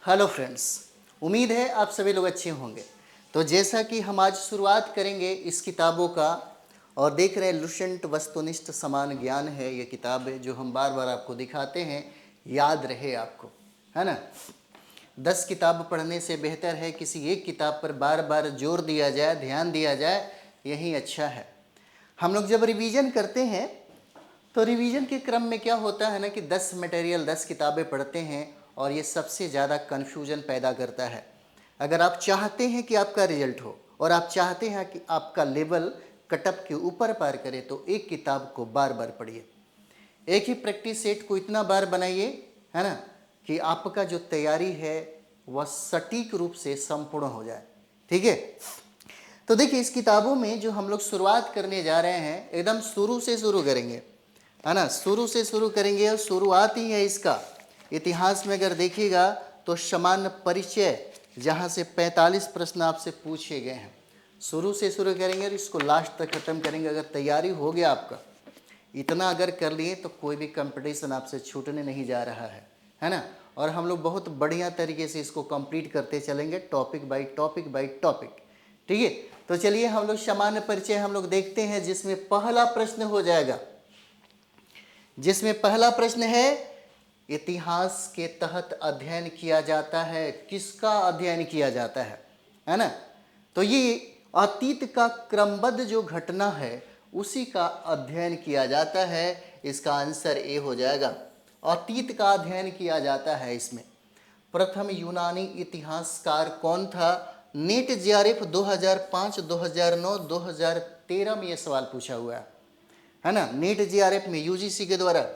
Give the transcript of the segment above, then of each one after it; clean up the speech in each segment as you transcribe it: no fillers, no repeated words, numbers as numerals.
Hello friends, उम्मीद है आप सभी लोग अच्छे होंगे। तो जैसा कि हम आज शुरुआत करेंगे इस किताबों का, और देख रहे हैं लुसेंट वस्तुनिष्ठ समान ज्ञान है ये किताब है जो हम बार बार आपको दिखाते हैं, याद रहे आपको, है ना। 10 किताब पढ़ने से बेहतर है किसी एक किताब पर बार बार जोर दिया जाए, ध्यान दिया जाए, यही अच्छा है। हम लोग जब रिवीजन करते हैं तो रिवीजन के क्रम में क्या होता है ना कि 10 मटेरियल 10 किताबें पढ़ते हैं और ये सबसे ज़्यादा कन्फ्यूजन पैदा करता है। अगर आप चाहते हैं कि आपका रिजल्ट हो और आप चाहते हैं कि आपका लेवल कटअप के ऊपर पार करे तो एक किताब को बार बार पढ़िए, एक ही प्रैक्टिस सेट को इतना बार बनाइए, है ना, कि आपका जो तैयारी है वह सटीक रूप से संपूर्ण हो जाए। ठीक है, तो देखिए इस किताबों में जो हम लोग शुरुआत करने जा रहे हैं एकदम शुरू से शुरू करेंगे, है ना, शुरू से शुरू करेंगे। और शुरुआत ही है इसका इतिहास में अगर देखिएगा तो सामान्य परिचय, जहाँ से 45 प्रश्न आपसे पूछे गए हैं, शुरू से शुरू करेंगे और इसको लास्ट तक खत्म करेंगे। अगर तैयारी हो गया आपका, इतना अगर कर लिए तो कोई भी कंपटीशन आपसे छूटने नहीं जा रहा है ना। और हम लोग बहुत बढ़िया तरीके से इसको कंप्लीट करते चलेंगे, topic by topic by topic. ठीक है, तो चलिए हम लोग सामान्य परिचय हम लोग देखते हैं, जिसमें पहला प्रश्न हो जाएगा, जिसमें पहला प्रश्न है इतिहास के तहत अध्ययन किया जाता है। किसका अध्ययन किया जाता है ना। तो ये अतीत का क्रमबद्ध जो घटना है उसी का अध्ययन किया जाता है। इसका आंसर ए हो जाएगा, अतीत का अध्ययन किया जाता है इसमें। प्रथम यूनानी इतिहासकार कौन था? नीट जेआरएफ 2005, 2009, 2013 में ये सवाल पूछा हुआ है ना। नीट जेआरएफ में यूजीसी के द्वारा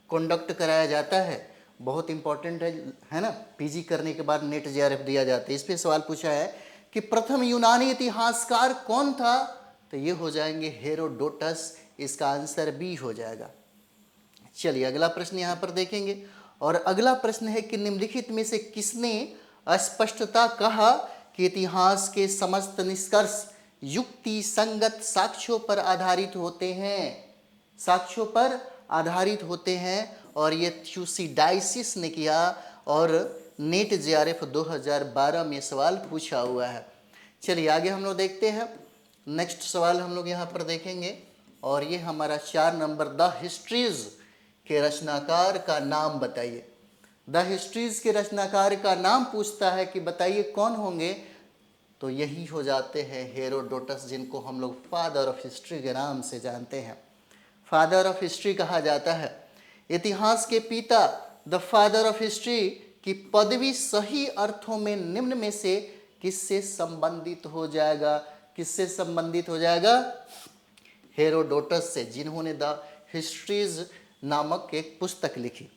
कंडक्ट कराया जाता है, बहुत इंपॉर्टेंट है ना। पीजी करने के बाद नीट जेआरएफ दिया जाता है। इस पे सवाल पूछा है कि प्रथम यूनानी इतिहासकार कौन था, तो ये हो जाएंगे हेरोडोटस। इसका आंसर बी हो जाएगा। चलिए अगला प्रश्न यहाँ पर देखेंगे, और अगला प्रश्न है कि निम्नलिखित में से किसने स्पष्टता कहा कि इतिहास के समस्त निष्कर्ष युक्ति संगत साक्ष्यों पर आधारित होते हैं? साक्ष्यों पर आधारित होते हैं, और ये थ्यूसिडाइसिस ने किया, और नीट जेआरएफ 2012 में सवाल पूछा हुआ है। चलिए आगे हम लोग देखते हैं। नेक्स्ट सवाल हम लोग यहाँ पर देखेंगे, और ये हमारा 4 नंबर, द हिस्ट्रीज के रचनाकार का नाम बताइए। द हिस्ट्रीज के रचनाकार का नाम पूछता है कि बताइए कौन होंगे, तो यही हो जाते हैं हेरोडोटस, जिनको हम लोग फादर ऑफ हिस्ट्री के नाम से जानते हैं। फादर ऑफ हिस्ट्री कहा जाता है। इतिहास के पिता, द फादर ऑफ हिस्ट्री की पदवी सही अर्थों में निम्न में से किससे संबंधित हो जाएगा? किससे संबंधित हो जाएगा? हेरोडोटस से, जिन्होंने द हिस्ट्रीज नामक एक पुस्तक लिखी।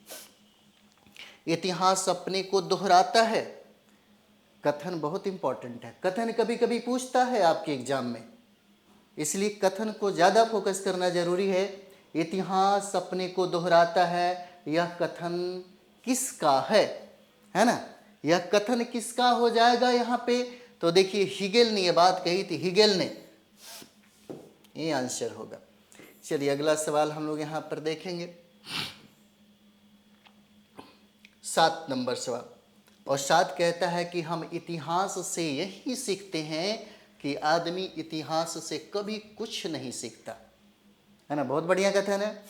इतिहास अपने को दोहराता है। कथन बहुत इंपॉर्टेंट है। कथन कभी कभी पूछता है आपके एग्जाम में, इसलिए कथन को ज़्यादा फोकस करना जरूरी है। इतिहास अपने को दोहराता है, यह कथन किसका है ना। यह कथन किसका हो जाएगा यहाँ पे? तो देखिए हिगेल ने यह बात कही थी, हिगेल ने, ये आंसर होगा। चलिए अगला सवाल हम लोग यहाँ पर देखेंगे, 7 नंबर सवाल, और 7 कहता है कि हम इतिहास से यही सीखते हैं कि आदमी इतिहास से कभी कुछ नहीं सीखता, है ना। बहुत बढ़िया कथन है।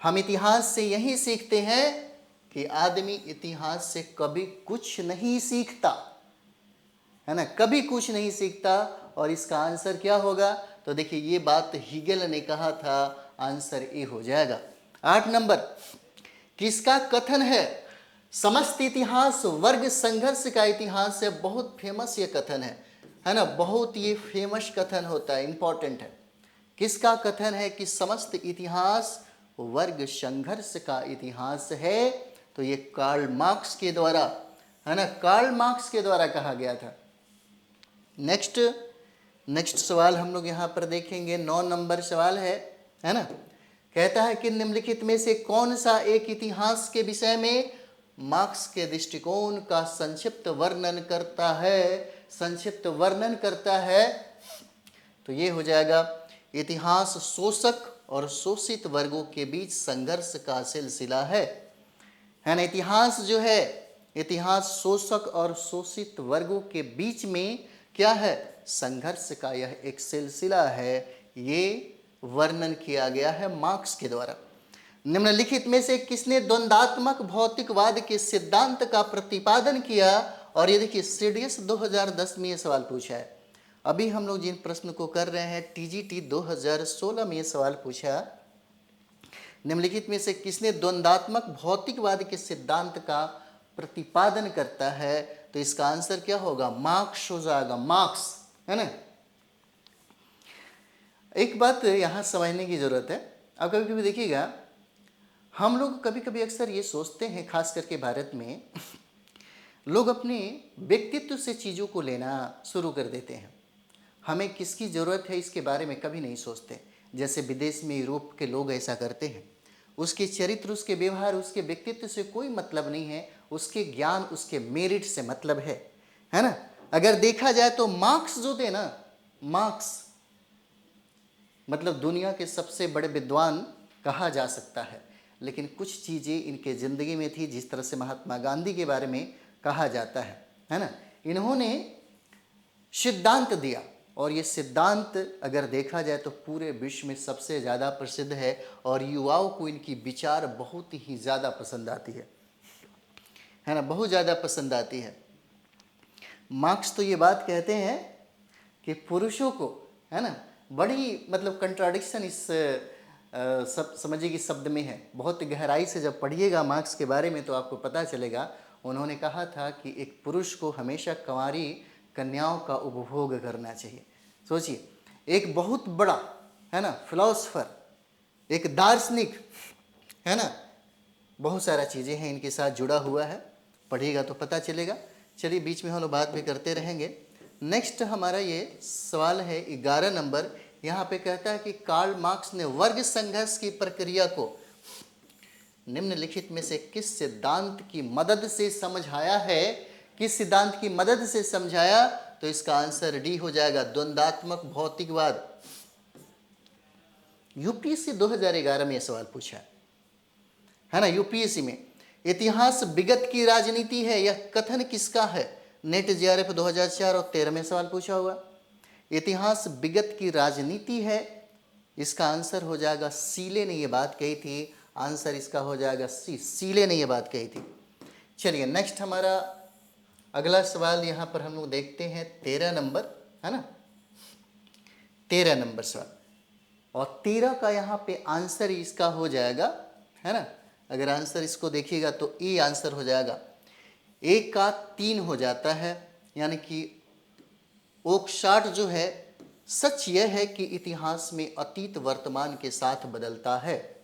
हम इतिहास से यही सीखते हैं कि आदमी इतिहास से कभी कुछ नहीं सीखता, है ना, कभी कुछ नहीं सीखता। और इसका आंसर क्या होगा? तो देखिए ये बात हिगेल ने कहा था, आंसर ए हो जाएगा। 8 नंबर, किसका कथन है समस्त इतिहास वर्ग संघर्ष का इतिहास है? बहुत फेमस ये कथन है ना, बहुत ये फेमस कथन होता है, इंपॉर्टेंट है। किसका कथन है कि समस्त इतिहास वर्ग संघर्ष का इतिहास है? तो ये कार्ल मार्क्स के द्वारा, है ना, कार्ल मार्क्स के द्वारा कहा गया था। नेक्स्ट सवाल हम लोग यहाँ पर देखेंगे, 9 नंबर सवाल है ना। कहता है कि निम्नलिखित में से कौन सा एक इतिहास के विषय में मार्क्स के दृष्टिकोण का संक्षिप्त वर्णन करता है? संक्षिप्त वर्णन करता है, तो ये हो जाएगा इतिहास शोषक और शोषित वर्गों के बीच संघर्ष का सिलसिला है ना। इतिहास जो है, इतिहास शोषक और शोषित वर्गों के बीच में क्या है, संघर्ष का यह एक सिलसिला है, ये वर्णन किया गया है मार्क्स के द्वारा। निम्नलिखित में से किसने द्वंद्वात्मक भौतिकवाद के सिद्धांत का प्रतिपादन किया? और ये देखिए सीडीएस 2010 में ये सवाल पूछा है। अभी हम लोग जिन प्रश्न को कर रहे हैं टीजीटी 2016 में ये सवाल पूछा, निम्नलिखित में से किसने द्वंद्वात्मक भौतिकवाद के सिद्धांत का प्रतिपादन करता है? तो इसका आंसर क्या होगा, मार्क्स हो जाएगा, मार्क्स, है ना। एक बात यहाँ समझने की जरूरत है। अब कभी कभी देखिएगा, हम लोग कभी कभी अक्सर ये सोचते हैं, खास करके भारत में लोग अपने व्यक्तित्व से चीज़ों को लेना शुरू कर देते हैं। हमें किसकी ज़रूरत है इसके बारे में कभी नहीं सोचते। जैसे विदेश में यूरोप के लोग ऐसा करते हैं। उसके चरित्र, उसके व्यवहार, उसके व्यक्तित्व से कोई मतलब नहीं है, उसके ज्ञान, उसके मेरिट से मतलब है ना। अगर देखा जाए तो मार्क्स जो थे ना, मार्क्स मतलब दुनिया के सबसे बड़े विद्वान कहा जा सकता है, लेकिन कुछ चीज़ें इनके ज़िंदगी में थी, जिस तरह से महात्मा गांधी के बारे में कहा जाता है ना। इन्होंने सिद्धांत दिया, और ये सिद्धांत अगर देखा जाए तो पूरे विश्व में सबसे ज़्यादा प्रसिद्ध है, और युवाओं को इनकी विचार बहुत ही ज़्यादा पसंद आती है ना, बहुत ज़्यादा पसंद आती है। मार्क्स तो ये बात कहते हैं कि पुरुषों को, है ना, बड़ी मतलब कंट्राडिक्शन इस सब समझिए कि शब्द में है। बहुत गहराई से जब पढ़िएगा मार्क्स के बारे में तो आपको पता चलेगा। उन्होंने कहा था कि एक पुरुष को हमेशा कुंवारी कन्याओं का उपभोग करना चाहिए। सोचिए, एक बहुत बड़ा, है ना, फिलोसफर, एक दार्शनिक, है ना, बहुत सारा चीज़ें हैं इनके साथ जुड़ा हुआ है। पढ़िएगा तो पता चलेगा। चलिए, बीच में हम लोग बात भी करते रहेंगे। नेक्स्ट हमारा ये सवाल है 11 नंबर। यहाँ पे कहता है कि कार्ल मार्क्स ने वर्ग संघर्ष की प्रक्रिया को निम्नलिखित में से किस सिद्धांत की मदद से समझाया है? किस सिद्धांत की मदद से समझाया? तो इसका आंसर डी हो जाएगा, द्वंद्वात्मक भौतिकवाद। यूपीएससी 2011 में यह सवाल पूछा है ना। यूपीएससी में इतिहास विगत की राजनीति है, यह कथन किसका है? नेट जेआरएफ 2004 और 13 में सवाल पूछा हुआ। इतिहास विगत की राजनीति है, इसका आंसर हो जाएगा, सीले ने यह बात कही थी। आंसर इसका हो जाएगा सी, सीले ने यह बात कही थी। चलिए, नेक्स्ट हमारा अगला सवाल यहाँ पर हम लोग देखते हैं 13 नंबर, है ना, 13 नंबर सवाल। और 13 का यहाँ पे आंसर इसका हो जाएगा, है ना। अगर आंसर इसको देखिएगा तो ए आंसर हो जाएगा। 1 का 3 हो जाता है, यानी कि ओकशाट जो है, सच यह है कि इतिहास में अतीत वर्तमान के साथ बदलता है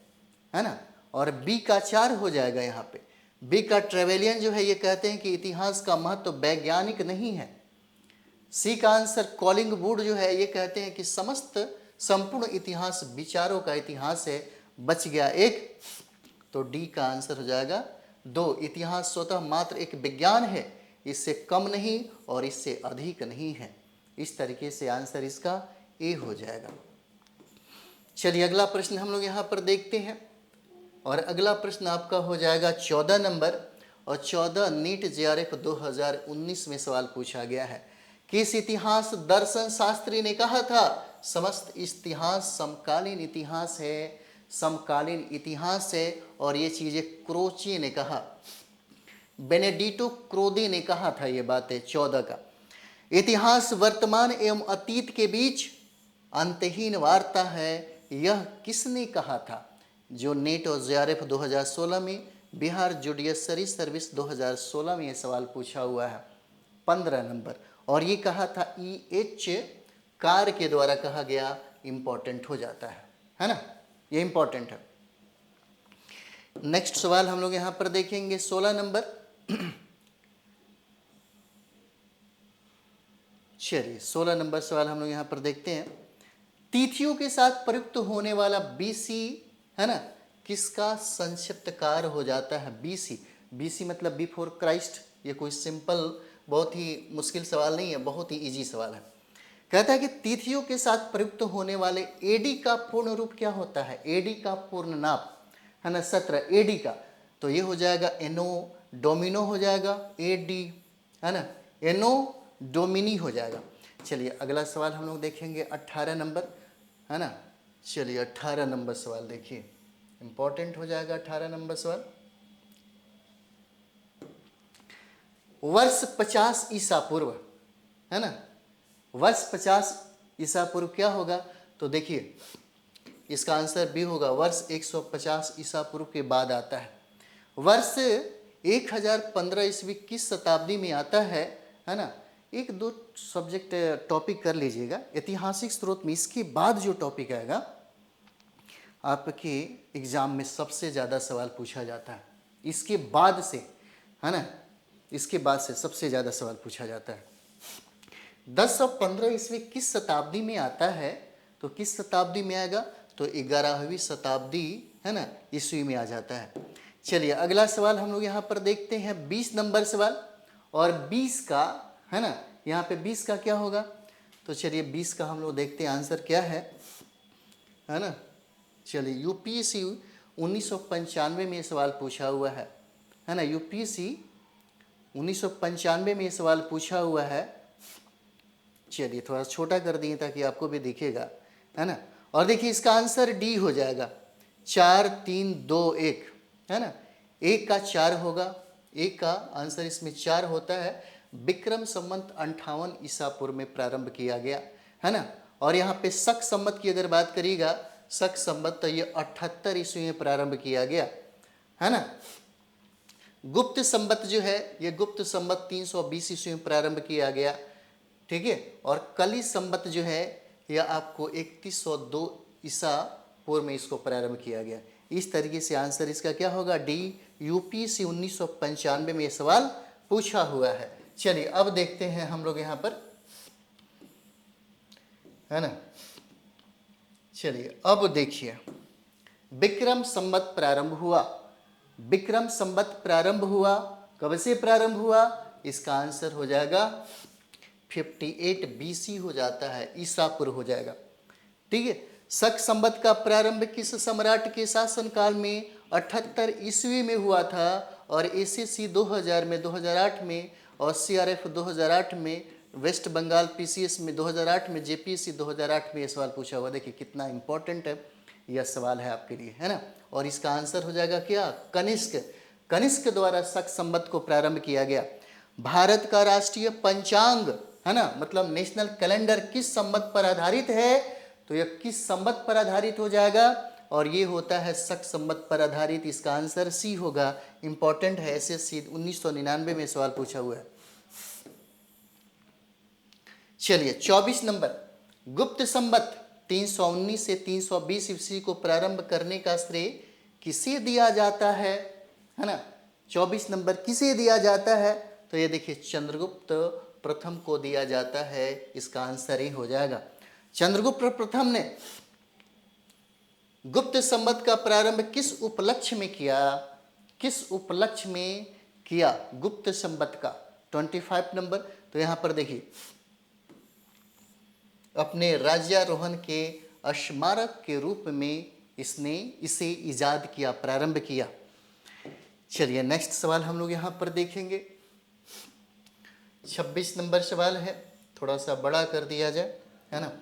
ना। और बी का 4 हो जाएगा यहाँ पे। बी का ट्रेवेलियन जो है, ये कहते हैं कि इतिहास का महत्व वैज्ञानिक नहीं है। सी का आंसर कॉलिंग वुड जो है, ये कहते हैं कि संपूर्ण इतिहास विचारों का इतिहास है। बच गया 1, तो डी का आंसर हो जाएगा 2। इतिहास स्वतः मात्र एक विज्ञान है, इससे कम नहीं और इससे अधिक नहीं है। इस तरीके से आंसर इसका ए हो जाएगा। चलिए, अगला प्रश्न हम लोग यहाँ पर देखते हैं, और अगला प्रश्न आपका हो जाएगा 14 नंबर। और 14 नीट जेआरएफ 2019 में सवाल पूछा गया है। किस इतिहास दर्शन शास्त्री ने कहा था, समस्त इतिहास समकालीन इतिहास है, समकालीन इतिहास है। और ये चीज़ें क्रोचे ने कहा, बेनेडिटो क्रोदे ने कहा था ये बातें। 14 का इतिहास वर्तमान एवं अतीत के बीच अंतहीन वार्ता है, यह किसने कहा था? जो नेट और जेआरएफ 2016 में, बिहार जुडिशरी सर्विस 2016 में ये सवाल पूछा हुआ है, 15 नंबर। और ये कहा था E.H. कार के द्वारा कहा गया, इंपॉर्टेंट हो जाता है ना, ये इंपॉर्टेंट है। नेक्स्ट सवाल हम लोग यहाँ पर देखेंगे 16 नंबर। चलिए, 16 नंबर सवाल हम लोग यहाँ पर देखते हैं। तिथियों के साथ प्रयुक्त होने वाला बीसी, है ना, किसका संक्षिप्तकार हो जाता है? बीसी, बीसी मतलब बिफोर क्राइस्ट। ये कोई सिंपल, बहुत ही मुश्किल सवाल नहीं है, बहुत ही इजी सवाल है। कहता है कि तिथियों के साथ प्रयुक्त होने वाले एडी का पूर्ण रूप क्या होता है? एडी का पूर्ण नाम, है ना, 17 एडी का। तो ये हो जाएगा एनो डोमिनो हो जाएगा, ए डी, है ना, एनो डोमिनी हो जाएगा। चलिए अगला सवाल हम लोग देखेंगे 18 नंबर, है ना। चलिए 18 नंबर सवाल देखिए, इंपॉर्टेंट हो जाएगा 18 नंबर सवाल। वर्ष 50 ईसा पूर्व, है ना, वर्ष 50 ईसा पूर्व क्या होगा? तो देखिए इसका आंसर बी होगा, वर्ष 150 ईसा पूर्व के बाद आता है। वर्ष 1015 ईस्वी किस शताब्दी में आता है ना। एक दो सब्जेक्ट टॉपिक कर लीजिएगा ऐतिहासिक स्रोत में, इसके बाद जो टॉपिक आएगा आपके एग्जाम में सबसे ज़्यादा सवाल पूछा जाता है, इसके बाद से, है ना, इसके बाद से सबसे ज़्यादा सवाल पूछा जाता है। 1015 ईस्वी किस शताब्दी में आता है? तो किस शताब्दी में आएगा? तो 11वीं शताब्दी, है ना, ईस्वी में आ जाता है। चलिए अगला सवाल हम लोग यहाँ पर देखते हैं 20 नंबर सवाल, और 20 का, है ना, यहाँ पे 20 का क्या होगा? तो चलिए 20 का हम लोग देखते हैं आंसर क्या है ना। चलिए यूपीएससी 1995 में ये सवाल पूछा हुआ है ना, यूपीएससी 1995 में ये सवाल पूछा हुआ है। चलिए थोड़ा छोटा कर दिए ताकि आपको भी दिखेगा, है ना। और देखिए इसका आंसर डी हो जाएगा, 4 3 2 1, है ना, 1 का 4 होगा, 1 का आंसर इसमें 4 होता है। विक्रम संवत 58 ईसा पूर्व में प्रारंभ किया गया, है ना। और यहाँ पे शक संवत की अगर बात करिएगा, शक संवत तो ये 78 ईस्वी में प्रारंभ किया गया, है ना। गुप्त संवत जो है ये गुप्त संवत 320 ईस्वी में प्रारंभ किया गया, ठीक है। और कली संवत जो है यह आपको 3102 ईसा पूर्व में इसको प्रारंभ किया गया। इस तरीके से आंसर इसका क्या होगा? डी। यूपीएससी 1995 में यह सवाल पूछा हुआ है। चलिए अब देखते हैं हम लोग यहाँ पर, है ना। चलिए अब देखिए विक्रम संवत प्रारंभ हुआ, विक्रम संवत प्रारंभ हुआ, कब से प्रारंभ हुआ? इसका आंसर हो जाएगा 58 बीसी हो जाता है, ईसा पूर्व हो जाएगा, ठीक है। शक संवत का प्रारंभ किस सम्राट के शासनकाल में? 78 ईस्वी में हुआ था, और एसएससी 2000 में, 2008 में, और सीआरएफ 2008 में, वेस्ट बंगाल पीसीएस में 2008 में, जेपीएससी 2008 में यह सवाल पूछा हुआ। देखिए कितना इंपॉर्टेंट है यह सवाल है आपके लिए, है ना। और इसका आंसर हो जाएगा क्या? कनिष्क। कनिष्क द्वारा शक संवत को प्रारंभ किया गया। भारत का राष्ट्रीय पंचांग, है ना, मतलब नेशनल कैलेंडर किस संवत पर आधारित है? तो यह किस संवत पर आधारित हो जाएगा? और ये होता है शक संवत पर आधारित। इसका आंसर सी होगा, इंपॉर्टेंट है, एसएससी 1999 में सवाल पूछा हुआ है। चलिए 24 नंबर, गुप्त संवत 319 से 320 ईस्वी को प्रारंभ करने का श्रेय किसे दिया जाता है ना। 24 नंबर किसे दिया जाता है? तो ये देखिए चंद्रगुप्त प्रथम को दिया जाता है। इसका आंसर ही हो जाएगा, चंद्रगुप्त प्रथम ने गुप्त संवत का प्रारंभ किस उपलक्ष्य में किया? किस उपलक्ष्य में किया गुप्त संवत का? 25 नंबर, तो यहाँ पर देखिए अपने राज्यारोहण के स्मारक के रूप में इसने इसे इजाद किया, प्रारंभ किया। चलिए नेक्स्ट सवाल हम लोग यहाँ पर देखेंगे, 26 नंबर सवाल है, थोड़ा सा बड़ा कर दिया जाए, है ना।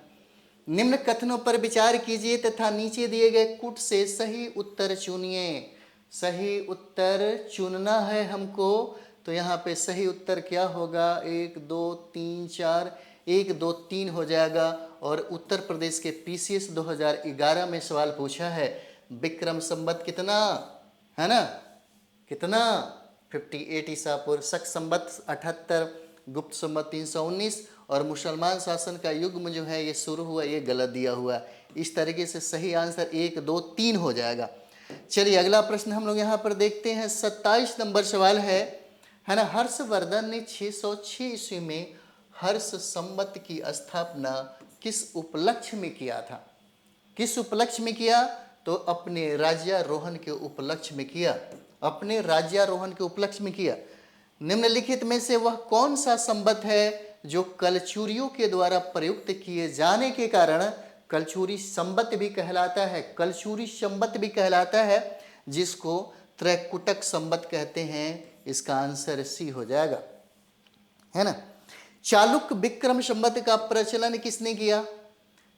निम्न कथनों पर विचार कीजिए तथा नीचे दिए गए कूट से सही उत्तर चुनिए। सही उत्तर चुनना है हमको, तो यहाँ पे सही उत्तर क्या होगा? 1 2 3 4, 1 2 3 हो जाएगा। और उत्तर प्रदेश के पीसीएस 2011 में सवाल पूछा है, विक्रम संवत कितना, है ना, कितना? 58 ईसा पूर्व, शक संवत 78, गुप्त संवत 319, और मुसलमान शासन का युग जो है ये शुरू हुआ, ये गलत दिया हुआ है। इस तरीके से सही आंसर 1 2 3 हो जाएगा। चलिए अगला प्रश्न हम लोग यहाँ पर देखते हैं, 27 नंबर सवाल है ना। हर्षवर्धन ने 606 ईस्वी में हर्ष संवत की स्थापना किस उपलक्ष्य में किया था? किस उपलक्ष्य में किया? तो अपने राज्यारोहण के उपलक्ष्य में किया, अपने राज्यारोहण के उपलक्ष्य में किया। निम्नलिखित में से वह कौन सा संवत है जो कलचुरियों के द्वारा प्रयुक्त किए जाने के कारण कलचुरी संवत भी कहलाता है? कलचुरी संवत भी कहलाता है, जिसको त्रैकुटक संवत कहते हैं। इसका आंसर सी हो जाएगा, है ना। चालुक्य विक्रम संवत का प्रचलन किसने किया?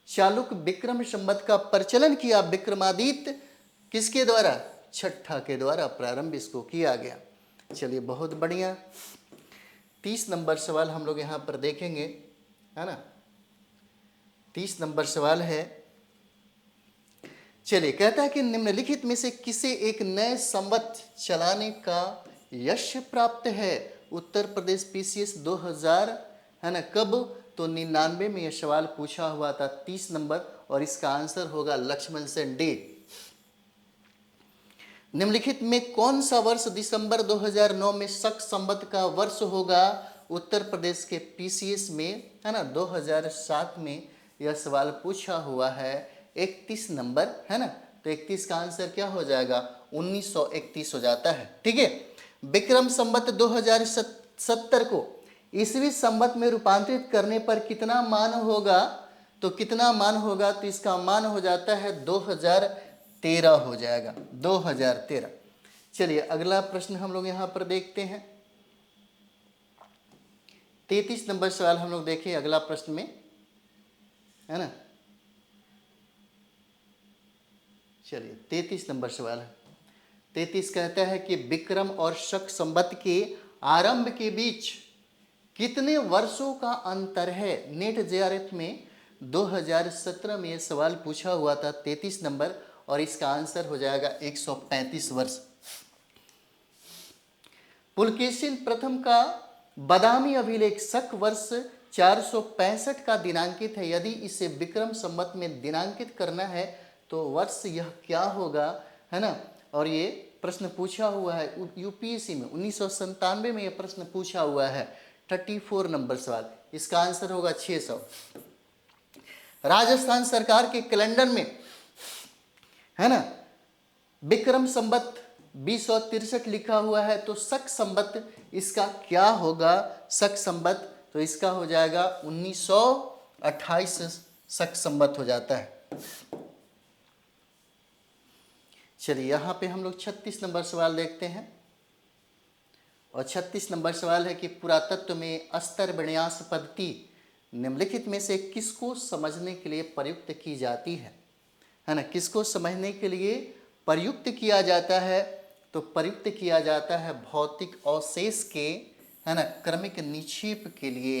चालुक्य विक्रम संवत का प्रचलन किया विक्रमादित्य किसके द्वारा? छठा के द्वारा प्रारंभ इसको किया गया। चलिए बहुत बढ़िया। 30 नंबर सवाल हम लोग यहाँ पर देखेंगे, है ना। 30 नंबर सवाल है, चलिए कहता है कि निम्नलिखित में से किसे एक नए संवत चलाने का यश प्राप्त है? उत्तर प्रदेश पीसीएस 2000, है ना, कब? तो 99 में यह सवाल पूछा हुआ था, 30 नंबर, और इसका आंसर होगा लक्ष्मण सेन डे। निम्नलिखित में कौन सा वर्ष दिसंबर 2009 में शक संवत का वर्ष होगा? उत्तर प्रदेश के पीसीएस में, है ना, 2007 में यह सवाल पूछा हुआ है, 31 नंबर, है ना। तो 31 का आंसर क्या हो जाएगा? 1931 हो जाता है, ठीक है। विक्रम संवत 2070 को ईसवी संवत में रूपांतरित करने पर कितना मान होगा? तो कितना मान होगा? तो इसका मान हो जाता है 2013 हो जाएगा, 2013। चलिए अगला प्रश्न हम लोग यहाँ पर देखते हैं। 33 नंबर सवाल हम लोग देखें अगला प्रश्न में, है ना। चलिए 33 नंबर सवाल है। 33 कहता है कि विक्रम और शक संवत के आरंभ के बीच कितने वर्षों का अंतर है? नेट जेआरएफ में 2017 में यह सवाल पूछा हुआ था, 33 नंबर, और इसका आंसर हो जाएगा 135 वर्ष। पुलकेशिन प्रथम का बादामी अभिलेख शक वर्ष 465 का दिनांकित है। यदि इसे विक्रम संवत में दिनांकित करना है तो वर्ष यह क्या होगा, है ना। और ये प्रश्न पूछा हुआ है यूपीएससी में 1997 में यह प्रश्न पूछा हुआ है, 34 नंबर सवाल। इसका आंसर होगा 600। राजस्थान सरकार के कैलेंडर में, है ना, विक्रम संवत 2063 लिखा हुआ है, तो शक संवत इसका क्या होगा? शक संवत तो इसका हो जाएगा 1928 शक संवत हो जाता है। चलिए यहाँ पे हम लोग 36 नंबर सवाल देखते हैं, और 36 नंबर सवाल है कि पुरातत्व में अस्तर विन्यास पद्धति निम्नलिखित में से किसको समझने के लिए प्रयुक्त की जाती है ना। किसको समझने के लिए प्रयुक्त किया जाता है? तो प्रयुक्त किया जाता है भौतिक अवशेष के, है ना, क्रमिक निक्षेप के लिए,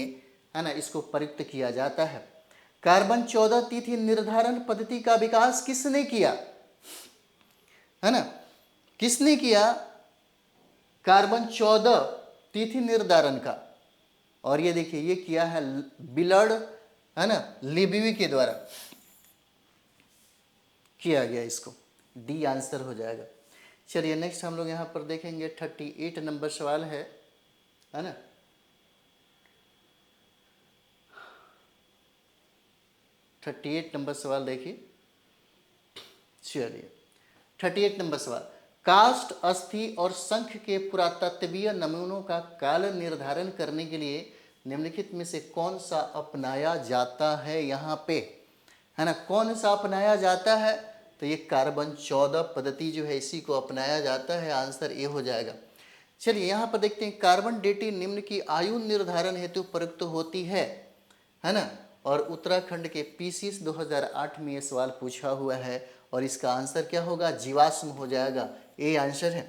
है ना, इसको प्रयुक्त किया जाता है। कार्बन 14 तिथि निर्धारण पद्धति का विकास किसने किया, है ना? किसने किया कार्बन 14 तिथि निर्धारण का? और ये देखिए ये किया है बिलर्ड, है ना, लिबवी के द्वारा किया गया। इसको डी आंसर हो जाएगा। चलिए नेक्स्ट हम लोग यहाँ पर देखेंगे 38 नंबर सवाल है ना। 38 नंबर सवाल देखिए। चलिए 38 नंबर सवाल, काष्ठ, अस्थि और शंख के पुरातत्वीय नमूनों का काल निर्धारण करने के लिए निम्नलिखित में से कौन सा अपनाया जाता है? यहाँ पे, है ना, कौन सा अपनाया जाता है? तो ये कार्बन 14 पद्धति जो है इसी को अपनाया जाता है। आंसर ए हो जाएगा। चलिए यहाँ पर देखते हैं, कार्बन डेटिंग निम्न की आयु निर्धारण हेतु प्रयुक्त होती है ना। और उत्तराखंड के पीसीएस 2008 में ये सवाल पूछा हुआ है, और इसका आंसर क्या होगा? जीवाश्म हो जाएगा। ए आंसर है।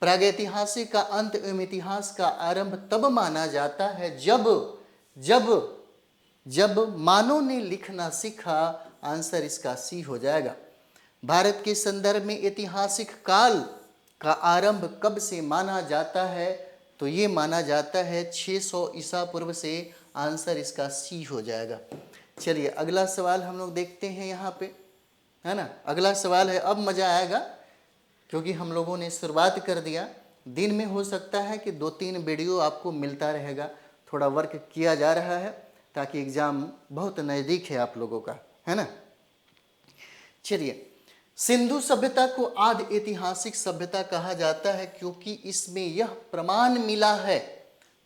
प्रागैतिहासिक का अंत एवं इतिहास का आरंभ तब माना जाता है जब मानव ने लिखना सीखा। आंसर इसका सी हो जाएगा। भारत के संदर्भ में ऐतिहासिक काल का आरंभ कब से माना जाता है? तो ये माना जाता है 600 ईसा पूर्व से। आंसर इसका सी हो जाएगा। चलिए अगला सवाल हम लोग देखते हैं यहाँ पे, है ना। अगला सवाल है, अब मज़ा आएगा क्योंकि हम लोगों ने शुरुआत कर दिया। दिन में हो सकता है कि 2-3 वीडियो आपको मिलता रहेगा, थोड़ा वर्क किया जा रहा है ताकि एग्ज़ाम बहुत नज़दीक है आप लोगों का, है ना। चलिए, सिंधु सभ्यता को आदि ऐतिहासिक सभ्यता कहा जाता है क्योंकि इसमें यह प्रमाण मिला है।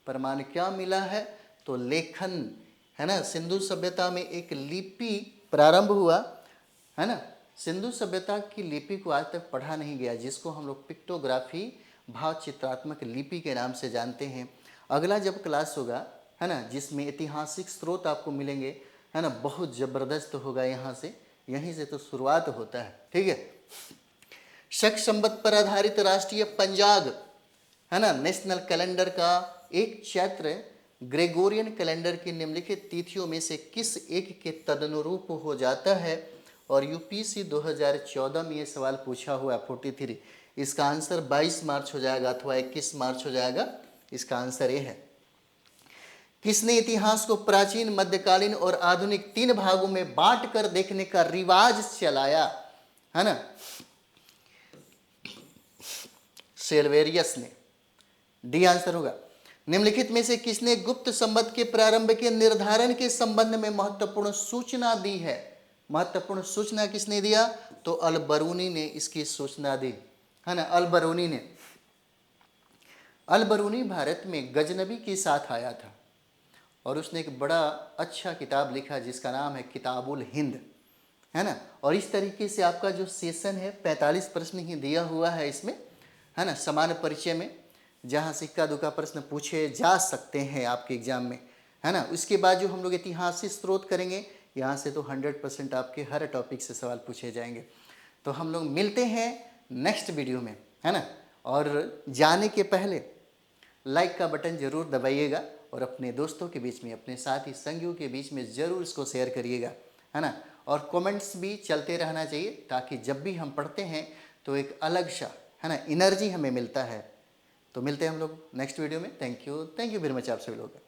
प्रमाण क्या मिला है? तो लेखन, है ना। सिंधु सभ्यता में एक लिपि प्रारंभ हुआ, है ना। सिंधु सभ्यता की लिपि को आज तक पढ़ा नहीं गया, जिसको हम लोग पिक्टोग्राफी, भाव चित्रात्मक लिपि के नाम से जानते हैं। अगला जब क्लास होगा, है ना, जिसमें ऐतिहासिक स्रोत आपको मिलेंगे, है ना, बहुत ज़बरदस्त होगा। यहाँ से, यहीं से तो शुरुआत होता है, ठीक है। शक संवत पर आधारित राष्ट्रीय पंजाग, है ना, नेशनल कैलेंडर का एक चैत्र ग्रेगोरियन कैलेंडर की निम्नलिखित तिथियों में से किस एक के तदनुरूप हो जाता है? और यूपीएससी 2014 में ये सवाल पूछा हुआ है 43। इसका आंसर 22 मार्च हो जाएगा अथवा 21 मार्च हो जाएगा। इसका आंसर ये है। किसने इतिहास को प्राचीन, मध्यकालीन और आधुनिक 3 भागों में बांट कर देखने का रिवाज चलाया? है ना, सेल्वेरियस ने। डी आंसर होगा। निम्नलिखित में से किसने गुप्त संवत के प्रारंभ के निर्धारण के संबंध में महत्वपूर्ण सूचना दी है? महत्वपूर्ण सूचना किसने दिया? तो अल-बरूनी ने इसकी सूचना दी, है ना, अल-बरूनी ने। अल-बरूनी भारत में गजनबी के साथ आया था और उसने एक बड़ा अच्छा किताब लिखा जिसका नाम है किताबुल हिंद, है ना। और इस तरीके से आपका जो सेशन है 45 प्रश्न ही दिया हुआ है इसमें, है ना, समान परिचय में, जहाँ से इक्का दुक्का प्रश्न पूछे जा सकते हैं आपके एग्जाम में, है ना। उसके बाद जो हम लोग ऐतिहासिक स्रोत करेंगे, यहाँ से तो 100% आपके हर टॉपिक से सवाल पूछे जाएंगे। तो हम लोग मिलते हैं नेक्स्ट वीडियो में, है ना। और जाने के पहले लाइक का बटन जरूर दबाइएगा और अपने दोस्तों के बीच में, अपने साथी संगियों के बीच में ज़रूर इसको शेयर करिएगा, है ना। और कमेंट्स भी चलते रहना चाहिए ताकि जब भी हम पढ़ते हैं तो एक अलग सा, है ना, एनर्जी हमें मिलता है। तो मिलते हैं हम लोग नेक्स्ट वीडियो में। थैंक यू वेरी मच आप सभी लोग।